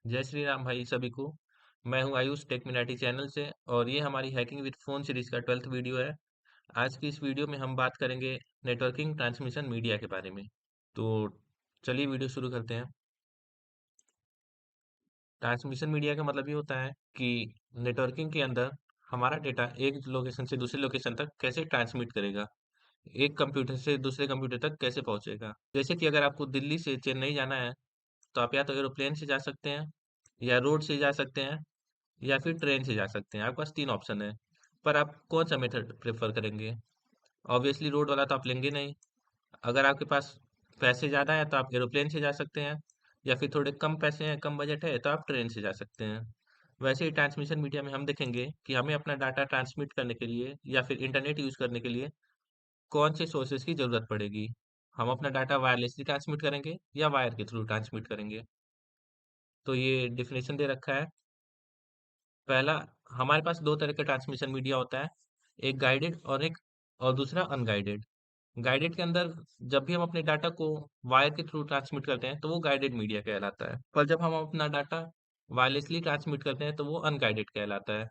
जय श्री राम भाई सभी को। मैं हूं आयुष टेक मिनाटी चैनल से और ये हमारी हैकिंग विद फोन सीरीज का 12th वीडियो है। आज की इस वीडियो में हम बात करेंगे नेटवर्किंग ट्रांसमिशन मीडिया के बारे में। तो चलिए वीडियो शुरू करते हैं। ट्रांसमिशन मीडिया का मतलब ये होता है कि नेटवर्किंग के अंदर हमारा डेटा एक लोकेशन से दूसरे लोकेशन तक कैसे ट्रांसमिट करेगा, एक कंप्यूटर से दूसरे कंप्यूटर तक कैसे पहुंचेगा। जैसे कि अगर आपको दिल्ली से चेन्नई जाना है तो आप या तो एरोप्लेन से जा सकते हैं, या रोड से जा सकते हैं, या फिर ट्रेन से जा सकते हैं। आपके पास 3 ऑप्शन है, पर आप कौन-सा मेथड प्रेफ़र करेंगे? ऑब्वियसली रोड वाला तो आप लेंगे नहीं। अगर आपके पास पैसे ज़्यादा हैं तो आप एरोप्लेन से जा सकते हैं, या फिर थोड़े कम पैसे हैं, कम बजट है तो आप ट्रेन से जा सकते हैं। वैसे ही ट्रांसमिशन मीडिया में हम देखेंगे कि हमें अपना डाटा ट्रांसमिट करने के लिए या फिर इंटरनेट यूज़ करने के लिए कौन से सोर्सेज़ की ज़रूरत पड़ेगी। हम अपना डाटा वायरलेसली ट्रांसमिट करेंगे या वायर के थ्रू ट्रांसमिट करेंगे। तो ये डेफ़िनेशन दे रखा है। पहला, हमारे पास 2 तरह का ट्रांसमिशन मीडिया होता है, एक गाइडेड और दूसरा अनगाइडेड। गाइडेड के अंदर जब भी हम अपने डाटा को वायर के थ्रू ट्रांसमिट करते हैं, तो वो गाइडेड मीडिया कहलाता है। पर जब हम अपना डाटा वायरलेसली ट्रांसमिट करते हैं, तो वो अनगाइडेड कहलाता है।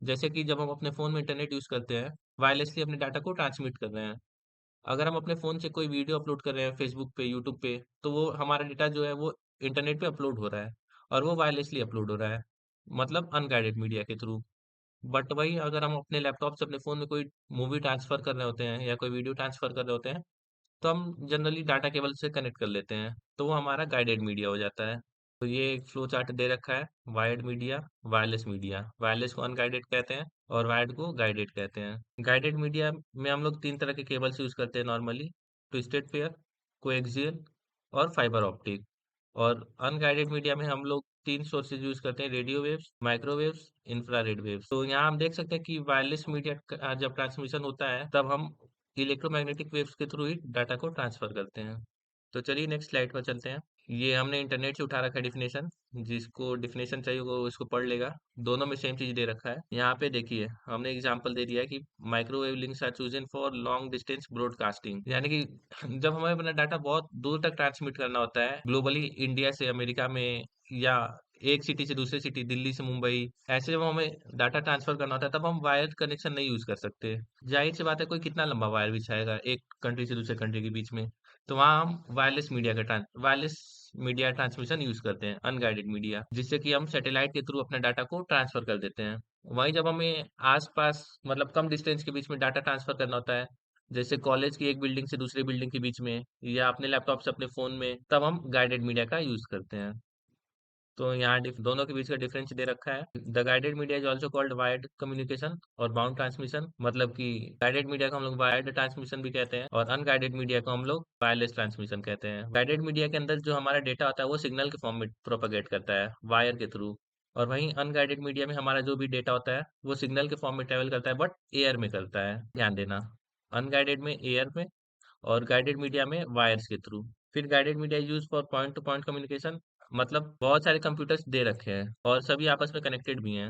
जैसे कि जब हम अपने फ़ोन में इंटरनेट यूज़ करते हैं, वायरलेसली अपने डाटा को ट्रांसमिट कर रहे हैं। अगर हम अपने फ़ोन से कोई वीडियो अपलोड कर रहे हैं फ़ेसबुक पे, यूट्यूब पे, तो वो हमारा डेटा जो है वो इंटरनेट पे अपलोड हो रहा है और वो वायरलेसली अपलोड हो रहा है, मतलब अनगाइडेड मीडिया के थ्रू। बट वही अगर हम अपने लैपटॉप से अपने फ़ोन में कोई मूवी ट्रांसफ़र कर रहे होते हैं या कोई वीडियो ट्रांसफ़र कर रहे होते हैं, तो हम जनरली डाटा केबल से कनेक्ट कर लेते हैं, तो वो हमारा गाइडेड मीडिया हो जाता है। तो ये एक फ्लो चार्ट दे रखा है, wired media, wireless media. Wireless को अनगाइडेड कहते हैं और वायर्ड को गाइडेड कहते हैं। गाइडेड मीडिया में हम लोग 3 तरह के केबल्स यूज़ करते हैं नॉर्मली, ट्विस्टेड पेयर, कोएक्सियल और फाइबर ऑप्टिक। और अनगाइडेड मीडिया में हम लोग 3 सोर्सेज़ यूज़ करते हैं, radio waves, microwaves, infrared waves. तो यहाँ हम देख सकते हैं कि वायरलेस मीडिया जब ट्रांसमिशन होता है, तब हम इलेक्ट्रोमैग्नेटिक वेव्स के थ्रू ही डाटा को ट्रांसफ़र करते हैं। तो चलिए नेक्स्ट स्लाइड पर चलते हैं। ये हमने इंटरनेट से उठा रखा है डेफिनेशन, जिसको डेफिनेशन चाहिए वो इसको पढ़ लेगा। दोनों में सेम चीज़ दे रखा है। यहाँ पे देखिए, हमने एग्ज़ाम्पल दे दिया है कि microwave links are chosen for long distance broadcasting, यानी कि जब हमें अपना डाटा बहुत दूर तक ट्रांसमिट करना होता है, ग्लोबली इंडिया से अमेरिका में, या एक सिटी से दूसरे सिटी, दिल्ली से मुंबई, ऐसे जब हमें डाटा ट्रांसफ़र करना होता है, तब हम वायर्ड कनेक्शन नहीं यूज़ कर सकते। ज़ाहिर-सी बात है, कोई कितना लंबा वायर बिछाएगा एक कंट्री से दूसरे कंट्री के बीच में। तो वहाँ हम वायरलेस मीडिया ट्रांसमिशन यूज़ करते हैं, अनगाइडेड मीडिया, जिससे कि हम सैटेलाइट के थ्रू अपने डाटा को ट्रांसफ़र कर देते हैं। वहीं जब हमें आस-पास मतलब कम डिस्टेंस के बीच में डाटा ट्रांसफ़र करना होता है, जैसे कॉलेज की एक बिल्डिंग से दूसरी बिल्डिंग के बीच में, या अपने लैपटॉप से अपने फ़ोन में, तब हम गाइडेड मीडिया का यूज़ करते हैं। तो यहाँ दोनों के बीच का डिफरेंस दे रखा है। The guided media is also called wired communication और बाउंड ट्रांसमिशन, मतलब कि गाइडेड मीडिया को हम लोग वायर्ड ट्रांसमिशन भी कहते हैं और अनगाइडेड मीडिया को हम लोग वायरलेस ट्रांसमिशन कहते हैं। गाइडेड मीडिया के अंदर जो हमारा डेटा होता है वो सिग्नल के फॉर्म में प्रोपेगेट करता है वायर के थ्रू, और वहीं अनगाइडेड मीडिया में हमारा जो भी डेटा होता है वो सिग्नल के फॉर्म में ट्रेवल करता है, बट एयर में करता है, ध्यान देना। अनगाइडेड में एयर में, और गाइडेड मीडिया में वायर्स के थ्रू। फिर guided media use for point two point communication, मतलब बहुत सारे कंप्यूटर्स दे रखे हैं और सभी आपस में कनेक्टेड भी हैं।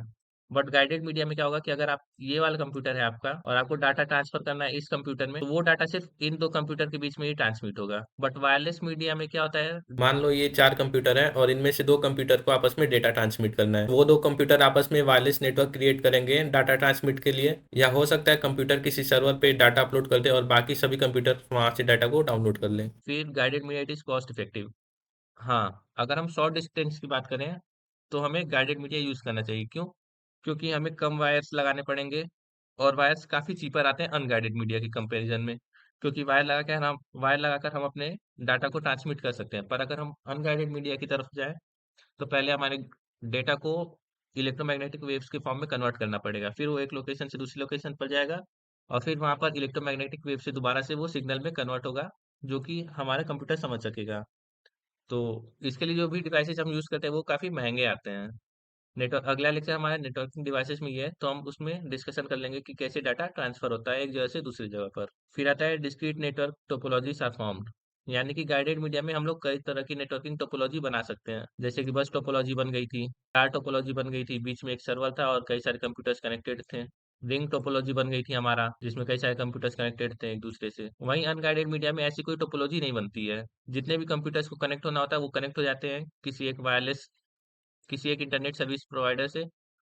बट गाइडेड मीडिया में क्या होगा कि अगर आप, ये वाला कंप्यूटर है आपका और आपको डाटा ट्रांसफर करना है इस कंप्यूटर में, तो वो डाटा सिर्फ इन 2 कंप्यूटर के बीच में ही ट्रांसमिट होगा। बट वायरलेस मीडिया में क्या होता है, मान लो ये 4 कंप्यूटर हैं और इनमें से 2 कंप्यूटर को आपस में डेटा ट्रांसमिट करना है। वो 2 कंप्यूटर आपस में वायरलेस नेटवर्क क्रिएट करेंगे डाटा ट्रांसमिट के लिए, या हो सकता है कंप्यूटर किसी सर्वर पे डाटा अपलोड कर दे और बाकी सभी कंप्यूटर वहां से डाटा को डाउनलोड कर लें। फिर guided media is cost effective. हाँ, अगर हम शॉर्ट डिस्टेंस की बात करें, तो हमें गाइडेड मीडिया यूज़ करना चाहिए। क्यों? क्योंकि हमें कम वायर्स लगाने पड़ेंगे और वायर्स काफ़ी चीपर आते हैं अनगाइडेड मीडिया के कंपैरिज़न में। क्योंकि वायर लगाकर हम अपने डाटा को ट्रांसमिट कर सकते हैं। पर अगर हम अनगाइडेड मीडिया की तरफ जाएँ, तो पहले हमारे डेटा को इलेक्ट्रोमैग्नेटिक वेव्स के फॉर्म में कन्वर्ट करना पड़ेगा। फिर वो एक लोकेशन से दूसरी लोकेशन पर जाएगा और फिर वहाँ पर इलेक्ट्रोमैग्नेटिक वेव से दोबारा से वो सिग्नल में कन्वर्ट होगा, जो कि हमारा कंप्यूटर समझ सकेगा। तो इसके लिए जो भी डिवाइसेज़ हम यूज़ करते हैं वो काफ़ी महँगे आते हैं। अगला लेक्चर हमारा नेटवर्किंग डिवाइसेज़ में ही है, तो हम उसमें डिस्कशन कर लेंगे कि कैसे डाटा ट्रांसफ़र होता है एक जगह से दूसरी जगह पर। फिर आता है discrete network topologies are formed, यानी कि गाइडेड मीडिया में हम लोग कई तरह की नेटवर्किंग टोपोलॉजी बना सकते हैं। जैसे कि बस टोपोलॉजी बन गई थी, तार टोपोलॉजी बन गई थी, बीच में एक सर्वर था और कई सारे कंप्यूटर्स कनेक्टेड थे। रिंग टोपोलॉजी बन गई थी हमारा, जिसमें कई सारे कंप्यूटर्स कनेक्टेड थे एक दूसरे से। वहीं अनगाइडेड मीडिया में ऐसी कोई टोपोलॉजी नहीं बनती है। जितने भी कंप्यूटर्स को कनेक्ट होना होता है वो कनेक्ट हो जाते हैं किसी एक वायरलेस किसी एक इंटरनेट सर्विस प्रोवाइडर से,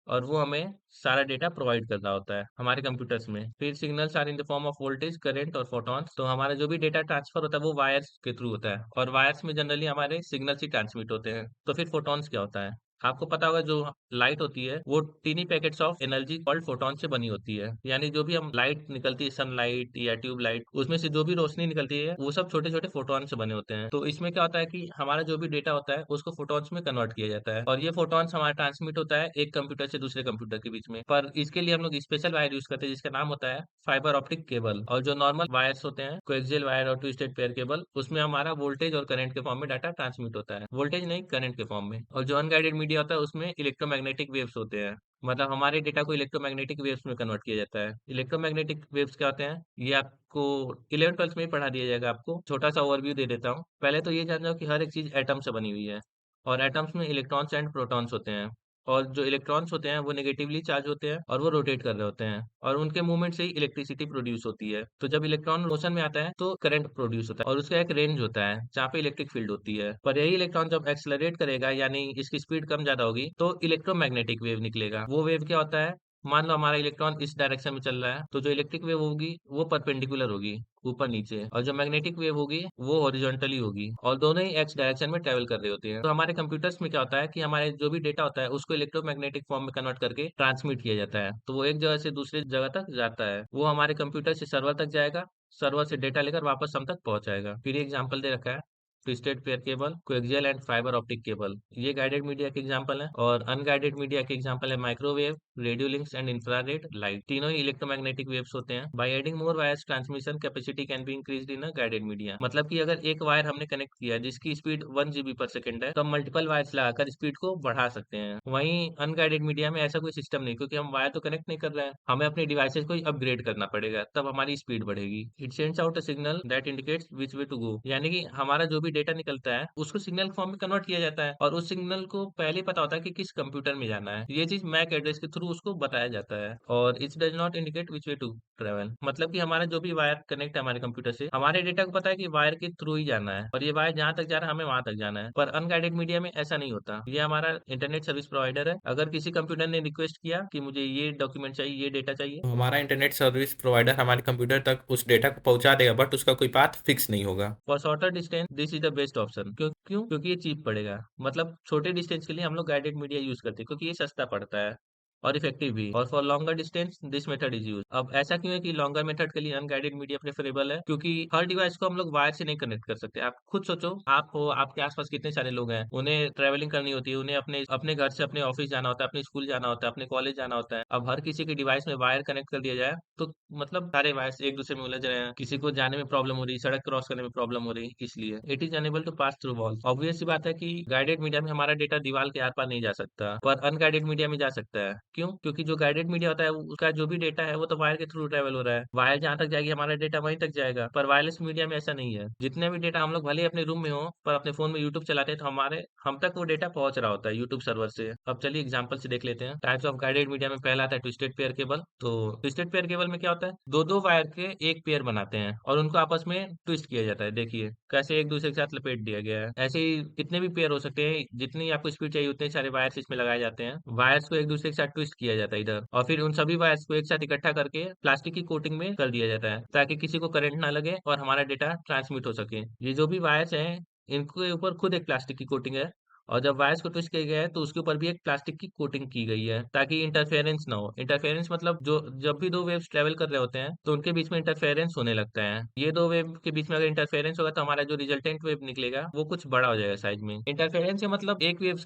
और वो हमें सारा डेटा प्रोवाइड कर रहा होता है हमारे कंप्यूटर्स में। फिर signals are in the form of voltage, current और फोटॉन्स। तो हमारा जो भी डेटा ट्रांसफर होता है वो वायर्स के थ्रू होता है, और वायर्स में जनरली हमारे सिग्नल्स ही ट्रांसमिट होते हैं। तो फिर फोटॉन्स क्या होता है? आपको पता होगा, जो लाइट होती है वो tiny packets of energy called photon से बनी होती है। यानी जो भी हम लाइट निकलती है, सनलाइट या ट्यूब लाइट, उसमें से जो भी रोशनी निकलती है वो सब छोटे छोटे फोटॉन से बने होते हैं। तो इसमें क्या होता है कि हमारा जो भी डेटा होता है उसको फोटॉन्स में कन्वर्ट किया जाता है, और ये फोटॉन्स हमारा ट्रांसमिट होता है एक कंप्यूटर से दूसरे कंप्यूटर के बीच में। पर इसके लिए हम लोग स्पेशल वायर यूज करते हैं जिसका नाम होता है फाइबर ऑप्टिक केबल। और जो नॉर्मल वायर्स होते हैं, कोएक्सियल वायर और ट्विस्टेड पेयर केबल, उसमें हमारा वोल्टेज और करंट के फॉर्म में डाटा ट्रांसमिट होता है, वोल्टेज नहीं, करंट के फॉर्म में। और जो अनगाइडेड मीडिया होता है उसमें इलेक्ट्रोमैग्नेटिक वेव्स होते हैं, मतलब हमारे डेटा को इलेक्ट्रोमैग्नेटिक वेव्स में कन्वर्ट किया जाता है। इलेक्ट्रोमैग्नेटिक वेव्स क्या होते हैं, ये आपको 11th 12th में ही पढ़ा दिया जाएगा। आपको छोटा सा ओवरव्यू दे देता हूँ। पहले तो ये जान जाओ कि हर एक चीज एटम से बनी हुई है, और एटम्स में इलेक्ट्रॉन्स एंड प्रोटॉन्स होते हैं। और जो इलेक्ट्रॉन्स होते हैं वो नेगेटिवली चार्ज होते हैं, और वो रोटेट कर रहे होते हैं, और उनके मूवमेंट से ही इलेक्ट्रिसिटी प्रोड्यूस होती है। तो जब इलेक्ट्रॉन मोशन में आता है तो करंट प्रोड्यूस होता है, और उसका एक रेंज होता है जहाँ पे इलेक्ट्रिक फील्ड होती है। पर यही इलेक्ट्रॉन जब एक्सेलरेट करेगा, यानी इसकी स्पीड कम ज्यादा होगी, तो इलेक्ट्रोमैग्नेटिक वेव निकलेगा। वो वेव क्या होता है, मान लो हमारा इलेक्ट्रॉन इस डायरेक्शन में चल रहा है, तो जो इलेक्ट्रिक वेव होगी वो परपेंडिकुलर होगी, ऊपर नीचे, और जो मैग्नेटिक वेव होगी वो हॉरिजॉन्टली होगी, और दोनों ही एक्स डायरेक्शन में ट्रेवल कर रही होती है। तो हमारे कंप्यूटर्स में क्या होता है कि हमारे जो भी डेटा होता है उसको इलेक्ट्रोमैग्नेटिक फॉर्म में कन्वर्ट करके ट्रांसमिट किया जाता है। तो वो एक जगह से दूसरी जगह तक जाता है, वो हमारे कंप्यूटर से सर्वर तक जाएगा, सर्वर से डेटा लेकर वापस हम तक पहुंचाएगा। फिर एग्जाम्पल दे रखा है, twisted pair cable, coaxial and fibre optic cable, ये गाइडेड मीडिया के एग्जांपल है। और अनगाइडेड मीडिया के एग्जांपल है microwave, radio links and infrared light. तीनों ही इलेक्ट्रोमैग्नेटिक वेव्स होते हैं। By adding more wires, transmission capacity can be increased in a guided media. मतलब कि अगर एक वायर हमने कनेक्ट किया जिसकी स्पीड 1 जीबी पर सेकंड है, तो हम मल्टीपल वायर्स लगाकर स्पीड को बढ़ा सकते हैं। वहीं अनगाइडेड मीडिया में ऐसा कोई सिस्टम नहीं, क्योंकि हम वायर तो कनेक्ट नहीं कर रहे हैं, हमें अपने डिवाइसेस को ही अपग्रेड करना पड़ेगा, तब हमारी स्पीड बढ़ेगी। It sends out a signal that indicates which way to go. यानी कि हमारा जो भी डेटा निकलता है उसको सिग्नल फॉर्म में कन्वर्ट किया जाता है, और उस सिग्नल को पहले ही पता होता है कि किस कंप्यूटर में जाना है। ये चीज मैक एड्रेस के थ्रू उसको बताया जाता है। और it does not indicate which way to travel, मतलब कि हमारा जो भी वायर कनेक्ट है हमारे कंप्यूटर से, हमारे डेटा को पता है कि वायर के थ्रू ही जाना है, और ये वायर जहां तक जा रहा है हमें वहां तक जाना है। पर अनगाइडेड मीडिया में ऐसा नहीं होता। ये हमारा इंटरनेट सर्विस प्रोवाइडर है, अगर किसी कंप्यूटर ने रिक्वेस्ट किया कि मुझे ये डॉक्यूमेंट चाहिए, ये डेटा चाहिए, तो हमारा इंटरनेट सर्विस प्रोवाइडर हमारे कंप्यूटर तक उस डेटा को पहुंचा देगा, बट उसका कोई पाथ फिक्स नहीं होगा। For shorter distance this is the best option. क्यों? क्योंकि ये चीप पड़ेगा। मतलब छोटे डिस्टेंस के लिए हम लोग गाइडेड मीडिया यूज करते हैं, क्योंकि ये सस्ता पड़ता है और इफेक्टिव भी। और for longer distance this method is use. अब ऐसा क्यों है कि लॉन्गर मेथड के लिए अनगाइडेड मीडिया प्रेफरेबल है? क्योंकि हर डिवाइस को हम लोग वायर से नहीं कनेक्ट कर सकते। आप खुद सोचो, आप हो, आपके आसपास कितने सारे लोग हैं, उन्हें ट्रैवलिंग करनी होती है, उन्हें अपने अपने घर से अपने ऑफिस जाना होता है, अपने स्कूल जाना होता है, अपने कॉलेज जाना होता है। अब हर किसी के डिवाइस में वायर कनेक्ट कर दिया जाए, तो मतलब सारे वायर्स एक दूसरे में उलझ रहे हैं, किसी को जाने में प्रॉब्लम हो रही, सड़क क्रॉस करने में प्रॉब्लम हो रही, इसलिए it is unable to pass through wall. Obvious सी बात है कि गाइडेड मीडिया में हमारा डेटा दीवार के आर पार नहीं जा सकता, पर अनगाइडेड मीडिया में जा सकता है। क्यों? क्योंकि जो गाइडेड मीडिया होता है उसका जो भी डेटा है वो तो वायर के थ्रू ट्रेवल हो रहा है, वायर जहां तक जाएगी हमारा डेटा वहीं तक जाएगा। पर वायरलेस मीडिया में ऐसा नहीं है। जितने भी डेटा हम लोग भले ही अपने रूम में हो, पर अपने फोन में यूट्यूब चलाते हैं, तो हमारे हम तक वो डेटा पहुंच रहा होता है यूट्यूब सर्वर से। अब चलिए एग्जांपल से देख लेते हैं टाइप्स ऑफ गाइडेड मीडिया में। पहला आता है ट्विस्टेड पेयर केबल। तो ट्विस्टेड पेयर केबल में क्या होता है, दो दो वायर के एक पेयर बनाते हैं और उनको आपस में ट्विस्ट किया जाता है। देखिए कैसे एक दूसरे के साथ लपेट दिया गया है। ऐसे ही कितने भी पेयर हो सकते हैं, जितनी आपको स्पीड चाहिए उतने सारे वायर्स इसमें लगाए जाते हैं। वायर्स को एक दूसरे के साथ ट्विस्ट किया जाता है इधर, और फिर उन सभी वायर्स को एक साथ इकट्ठा करके प्लास्टिक की कोटिंग में कर दिया जाता है, ताकि किसी को करंट ना लगे और हमारा डेटा ट्रांसमिट हो सके। ये जो भी वायर्स हैं, इनके ऊपर खुद एक प्लास्टिक की कोटिंग है, और जब वायर्स को ट्विस्ट किया गया है तो उसके ऊपर भी एक प्लास्टिक की कोटिंग की गई है, ताकि इंटरफेरेंस ना हो। इंटरफेरेंस मतलब जो जब भी दो वेव्स ट्रेवल कर रहे होते हैं तो उनके बीच में इंटरफेरेंस होने लगता है। ये दो वेव के बीच में अगर इंटरफेरेंस होगा तो हमारा जो रिजल्टेंट वेव निकलेगा वो कुछ बड़ा हो जाएगा साइज में। इंटरफेरेंस से मतलब एक वेव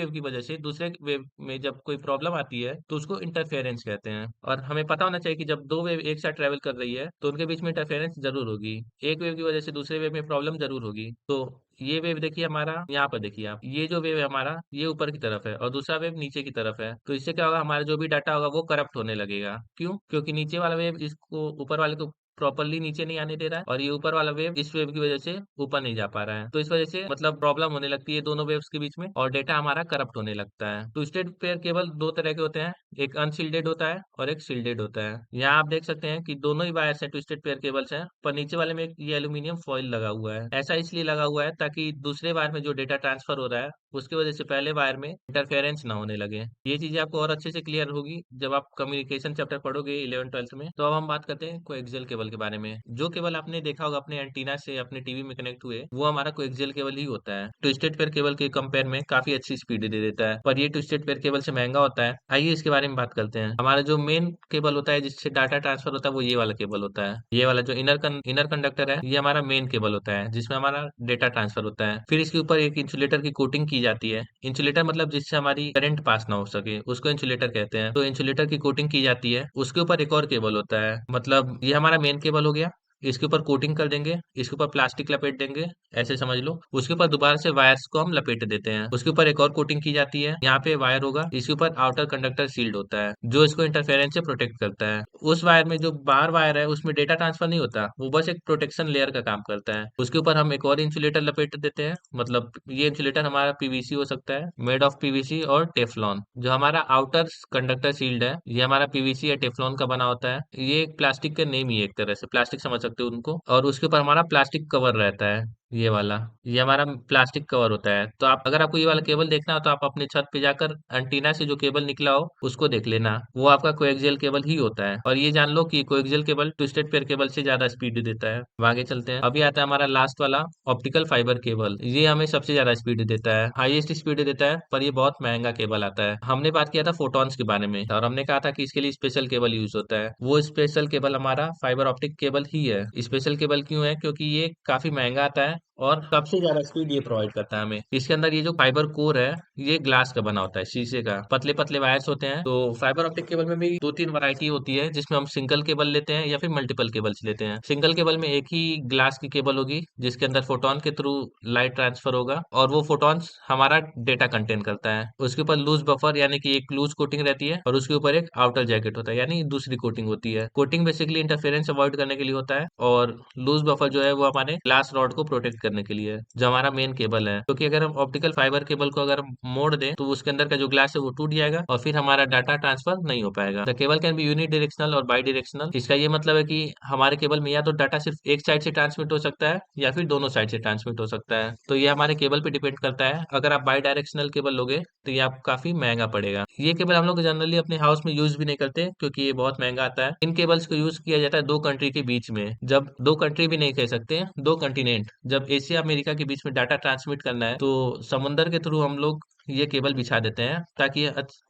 की वजह से दूसरे वेव में जब कोई प्रॉब्लम आती है तो उसको इंटरफेरेंस कहते हैं। और हमें पता होना चाहिए कि जब दो वेव एक साथ ट्रेवल कर रही है तो उनके बीच में इंटरफेरेंस जरूर होगी। एक वेव की वजह से दूसरे वेव में प्रॉब्लम जरूर होगी। तो ये वेव देखिए हमारा, यहाँ पर देखिए आप, ये जो वेव है हमारा ये ऊपर की तरफ है और दूसरा वेव नीचे की तरफ है। तो इससे क्या होगा, हमारा जो भी डाटा होगा वो करप्ट होने लगेगा। क्यों? क्योंकि नीचे वाला वेव इसको ऊपर वाले को प्रॉपरली नीचे नहीं आने दे रहा है, और ये ऊपर वाला वेव इस वेव की वजह से ऊपर नहीं जा पा रहा है। तो इस वजह से मतलब प्रॉब्लम होने लगती है दोनों वेव्स के बीच में, और डेटा हमारा करप्ट होने लगता है। ट्विस्टेड पेयर केबल दो तरह के होते हैं, एक अनशील्डेड होता है और एक शील्डेड होता है। यहाँ आप देख सकते हैं कि दोनों ही वायर्स हैं, ट्विस्टेड पेयर केबल्स हैं, पर नीचे वाले में एक ये एल्यूमिनियम फॉइल लगा हुआ है। ऐसा इसलिए लगा हुआ है ताकि दूसरे वायर में जो डेटा ट्रांसफर हो रहा है उसकी वजह से पहले वायर में इंटरफेरेंस ना होने लगे। ये चीजें आपको और अच्छे से क्लियर होगी जब आप कम्युनिकेशन चैप्टर पढ़ोगे 11th-12th में। तो अब हम बात करते हैं कोएक्सियल केबल के बारे में। जो केबल आपने देखा होगा अपने एंटीना से अपने टीवी में कनेक्ट हुए, वो हमारा कोएक्सियल केबल ही होता है। ट्विस्टेड पेयर केबल के कंपेयर में काफी अच्छी स्पीड दे देता है, पर ये ट्विस्टेड पेयर केबल से महंगा होता है। आइए इसके बारे में बात करते हैं। हमारा जो मेन केबल होता है जिससे डाटा ट्रांसफर होता है, वो ये वाला केबल होता है। ये वाला जो इनर कंडक्टर है, ये हमारा मेन केबल होता है जिसमें हमारा डेटा ट्रांसफर होता है। फिर इसके ऊपर एक इंसुलेटर की कोटिंग की जाती है। इंसुलेटर मतलब जिससे हमारी करंट पास ना हो सके, उसको इंसुलेटर कहते हैं। तो इंसुलेटर की कोटिंग की जाती है। उसके ऊपर एक और केबल होता है, मतलब ये हमारा मेन केबल हो गया। इसके ऊपर कोटिंग कर देंगे, इसके ऊपर प्लास्टिक लपेट देंगे, ऐसे समझ लो। उसके ऊपर दोबारा से वायर्स को हम लपेट देते हैं। उसके ऊपर एक और कोटिंग की जाती है। यहाँ पे वायर होगा, इसके ऊपर आउटर कंडक्टर सील्ड होता है जो इसको इंटरफेरेंस से प्रोटेक्ट करता है। उस वायर में जो बाहर वायर है उसमें डेटा ट्रांसफर नहीं होता, वो बस एक प्रोटेक्शन लेयर का काम करता है। उसके ऊपर हम एक और इंसुलेटर लपेट देते हैं। मतलब ये इंसुलेटर हमारा पीवीसी हो सकता है, मेड ऑफ पीवीसी और टेफ्लॉन। जो हमारा आउटर कंडक्टर सील्ड है, ये हमारा पीवीसी या टेफ्लॉन का बना होता है। ये एक प्लास्टिक का नेम ही है, एक तरह से प्लास्टिक समझ सकते हो उनको। और उसके ऊपर हमारा प्लास्टिक कवर रहता है, ये वाला। ये हमारा प्लास्टिक कवर होता है। तो आप अगर आपको ये वाला केबल देखना हो तो आप अपनी छत पे जाकर एंटीना से जो केबल निकला हो उसको देख लेना, वो आपका कोएक्सियल केबल ही होता है। और ये जान लो कि coaxial cable twisted pair cable से ज्यादा स्पीड देता है। अब आगे चलते हैं। अभी आता है हमारा लास्ट वाला ऑप्टिकल फाइबर केबल। ये हमें सबसे ज्यादा स्पीड देता है, हाईएस्ट स्पीड देता है, पर ये बहुत महंगा केबल आता है। हमने बात किया था फोटॉन्स के बारे में और हमने कहा था कि इसके लिए स्पेशल केबल यूज होता है। वो स्पेशल केबल हमारा फाइबर ऑप्टिक केबल ही है। स्पेशल केबल क्यों है? क्योंकि ये काफी महंगा आता है और सबसे ज्यादा स्पीड ये प्रोवाइड करता है हमें। इसके अंदर ये जो फाइबर कोर है, ये ग्लास का बना होता है, शीशे का। पतले पतले वायर्स होते हैं। तो फाइबर ऑप्टिक केबल में भी दो तीन वैरायटी होती है, जिसमें हम सिंगल केबल लेते हैं या फिर मल्टीपल केबल्स लेते हैं। सिंगल केबल में एक ही ग्लास की केबल होगी जिसके अंदर फोटोन के थ्रू लाइट ट्रांसफर होगा, और वो फोटॉन्स हमारा डेटा कंटेन करता है। उसके ऊपर लूज बफर यानी कि एक लूज कोटिंग रहती है, और उसके ऊपर एक आउटर जैकेट होता है यानी दूसरी कोटिंग होती है। कोटिंग बेसिकली इंटरफेरेंस अवॉइड करने के लिए होता है, और लूज बफर जो है वो हमारे ग्लास रॉड को प्रोटेक्ट करने के लिए है, जो हमारा मेन केबल है। क्योंकि अगर हम ऑप्टिकल फाइबर केबल को अगर हम मोड़ दें तो उसके अंदर का जो ग्लास है वो टूट जाएगा और फिर हमारा डाटा ट्रांसफर नहीं हो पाएगा। The cable can be unidirectional और बाई डायरेक्शनल। इसका ये मतलब है कि हमारे केबल में या तो डाटा सिर्फ एक साइड से ट्रांसमिट हो सकता है या फिर दोनों साइड से ट्रांसमिट हो सकता है। तो ये हमारे केबल पे डिपेंड करता है। अगर आप बाई डायरेक्शनल केबल लोगे तो ये आपको काफी महंगा पड़ेगा। ये केबल हम लोग जनरली अपने हाउस में यूज भी नहीं करते क्योंकि ये बहुत महंगा आता है। इन केबल्स को यूज किया जाता है दो कंट्री के बीच में, जब दो कंट्री भी नहीं कह सकते, दो कंटिनेंट, जब एशिया अमेरिका के बीच में डाटा ट्रांसमिट करना है तो समुंदर के थ्रू हम लोग ये केबल बिछा देते हैं ताकि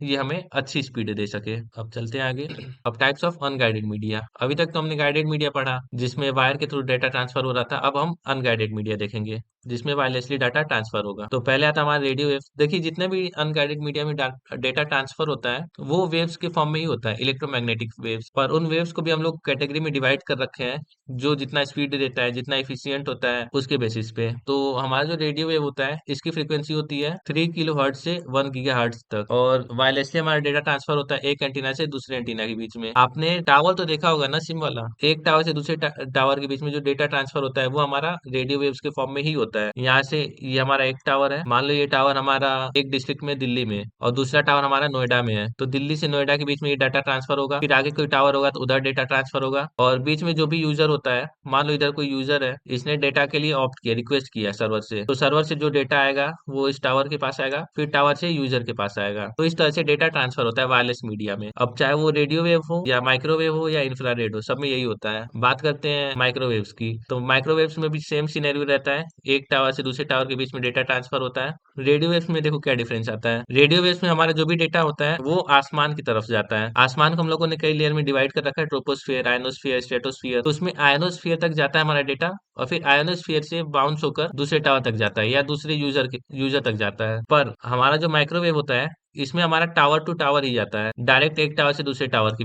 ये हमें अच्छी स्पीड दे सके। अब चलते हैं आगे। अब टाइप्स ऑफ अनगाइडेड मीडिया। अभी तक तो हमने गाइडेड मीडिया पढ़ा जिसमें वायर के थ्रू डेटा ट्रांसफर हो रहा था। अब हम अनगाइडेड मीडिया देखेंगे जिसमें वायरलेसली डाटा ट्रांसफर होगा। तो पहले आता है हमारा रेडियो वेव। देखिए जितने भी अनगाइडेड मीडिया में डेटा ट्रांसफर होता है वो वेव्स के फॉर्म में ही होता है, इलेक्ट्रोमैग्नेटिक वेव्स। पर उन वेव्स को भी हम लोग कैटेगरी में डिवाइड कर रखे हैं, जो जितना स्पीड देता है, जितना एफिशिएंट होता है, उसके बेसिस पे। तो हमारा जो रेडियो वेव होता है इसकी फ्रीक्वेंसी होती है 3 किलो हर्ट्ज से 1 गीगा हर्ट्ज तक, और वायरलेसली हमारा डेटा ट्रांसफर होता है एक एंटीना से दूसरे एंटीना के बीच में। आपने टावर तो देखा होगा ना, सिम वाला। एक टावर से दूसरे टावर के बीच में जो डेटा ट्रांसफर होता है वो हमारा रेडियो वेव्स के फॉर्म में ही होता है। यहाँ से ये हमारा एक टावर है, मान लो ये टावर हमारा एक डिस्ट्रिक्ट में दिल्ली में, और दूसरा टावर हमारा नोएडा में है। तो दिल्ली से नोएडा के बीच में ये डाटा ट्रांसफर होगा, फिर आगे कोई टावर होगा तो उधर डेटा ट्रांसफर होगा, और बीच में जो भी यूजर होता है, मान लो इधर कोई यूजर है, इसने डेटा के लिए ऑप्ट किया, रिक्वेस्ट किया सर्वर से, तो सर्वर से जो डेटा आएगा वो इस टावर के पास आएगा, फिर टावर से यूजर के पास आएगा। तो इस तरह से डेटा ट्रांसफर होता है वायरलेस मीडिया में। अब चाहे वो रेडियो वेव हो या माइक्रोवेव हो या इंफ्रारेड हो, सब में यही होता है। बात करते हैं माइक्रोवेव्स की। तो माइक्रोवेव्स में भी सेम सिनेरियो रहता है, एक टावर से दूसरे टावर के बीच में डेटा ट्रांसफर होता है। रेडियो वेव्स में देखो क्या डिफरेंस आता है। रेडियो वेव्स में हमारा जो भी डेटा होता है वो आसमान की तरफ जाता है। आसमान को हम लोगों ने कई लेयर में डिवाइड कर रखा है, ट्रोपोस्फियर, आयनोस्फियर, स्ट्रेटोस्फियर। तो उसमें आयनोस्फियर तक जाता है हमारा डेटा, और फिर आयनोस्फियर से बाउंस होकर दूसरे टावर तक जाता है या दूसरे यूजर तक जाता है। पर हमारा जो माइक्रोवेव होता है इसमें हमारा टावर टू टावर ही जाता है, डायरेक्ट एक टावर से दूसरे टावर के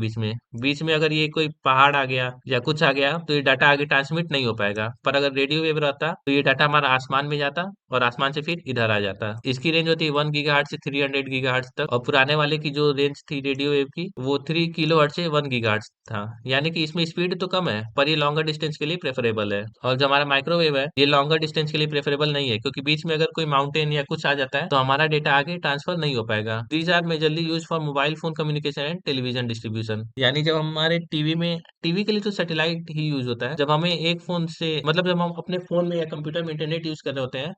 बीच में अगर ये कोई पहाड़ आ गया या कुछ आ गया तो ये डाटा आगे ट्रांसमिट नहीं हो पाएगा। पर अगर रेडियो वेव रहता तो ये डाटा हमारा आसमान में जाता और आसमान से फिर इधर आ जाता। इसकी रेंज होती है 1 गीगाहर्ट्ज से 300 गीगाहर्ट्ज तक, और पुराने वाले की जो रेंज थी रेडियो वेव की वो 3 किलो हर्ट्ज से 1 गीगाहर्ट्ज था। यानी कि इसमें स्पीड तो कम है पर ये लॉन्गर डिस्टेंस के लिए प्रेफरेबल है। और जो हमारा माइक्रोवेव है ये लॉन्गर डिस्टेंस के लिए प्रेफरेबल नहीं है, क्योंकि बीच में अगर कोई माउंटेन या कुछ आ जाता है तो हमारा डेटा आगे ट्रांसफर नहीं हो पाएगा। These are majorly use for mobile phone communication and television distribution. यानी जब हमारे टीवी के लिए तो सैटेलाइट ही यूज होता है। जब हमें एक फोन से, मतलब जब हम अपने फोन में या कंप्यूटर में इंटरनेट यूज कर रहे होते हैं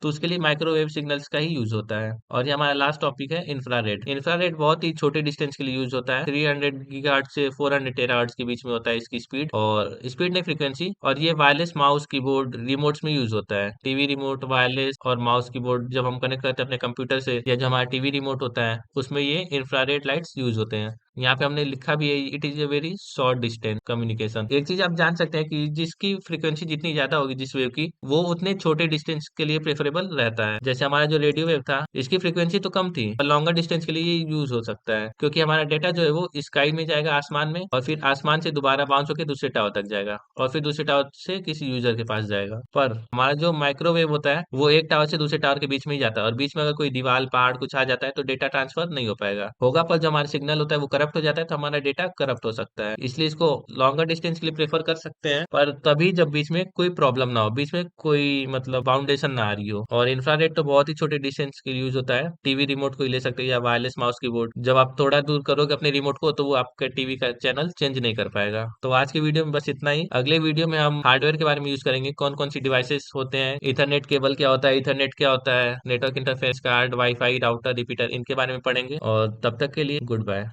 तो उसके लिए माइक्रोवेव सिग्नल्स का ही यूज होता है। और ये हमारा लास्ट टॉपिक है इंफ्रारेड। इंफ्रारेड बहुत ही छोटे डिस्टेंस के लिए यूज होता है। 300 गीगाहर्ट्ज से 400 टेराहर्ट्ज के बीच में होता है इसकी स्पीड, और स्पीड नहीं फ्रीक्वेंसी। और ये वायरलेस माउस कीबोर्ड रिमोट्स में यूज होता है। टीवी रिमोट वायरलेस और माउस कीबोर्ड जब हम कनेक्ट करते हैं अपने कंप्यूटर से, या जो हमारा टीवी रिमोट होता है उसमें ये इंफ्रारेड लाइट्स यूज होते हैं। यहाँ पे हमने लिखा भी है, it is a very short distance communication. एक चीज आप जान सकते हैं कि जिसकी फ्रीक्वेंसी जितनी ज्यादा होगी जिस वेव की, वो उतने छोटे डिस्टेंस के लिए प्रेफरेबल रहता है। जैसे हमारा जो रेडियो वेव था, इसकी फ्रीक्वेंसी तो कम थी, पर लॉन्गर डिस्टेंस के लिए ये यूज हो सकता है, क्योंकि हमारा डेटा जो है वो स्काई में जाएगा, आसमान में, और फिर आसमान से दोबारा बाउंस होकर दूसरे टावर तक जाएगा, और फिर दूसरे टावर से किसी यूजर के पास जाएगा। पर हमारा जो माइक्रोवेव होता है वो एक टावर से दूसरे टावर के बीच में ही जाता है, और बीच में अगर कोई दीवार पहाड़ कुछ आ जाता है तो डेटा ट्रांसफर नहीं हो पाएगा, होगा, पर जो हमारा सिग्नल होता है वो करप्ट हो जाता है, तो हमारा डेटा करप्ट हो सकता है। इसलिए इसको लॉन्गर डिस्टेंस के लिए प्रेफर कर सकते हैं, पर तभी जब बीच में कोई प्रॉब्लम ना हो, बीच में कोई मतलब बाउंडेशन ना आ रही हो। और इंफ्रारेड तो बहुत ही छोटे डिस्टेंस के लिए यूज होता है। टीवी रिमोट को ही ले सकते हैं, या वायरलेस माउस कीबोर्ड, जब आप थोड़ा दूर करोगे अपने रिमोट को तो वो आपके टीवी का चैनल चेंज नहीं कर पाएगा। तो आज की वीडियो में बस इतना ही। अगले वीडियो में हम हार्डवेयर के बारे में यूज करेंगे, कौन कौन सी डिवाइसेस होते हैं, इथरनेट केबल क्या होता है, इथरनेट क्या होता है, network interface card, wifi, router, repeater, इनके बारे में पढ़ेंगे। और तब तक के लिए गुड बाय।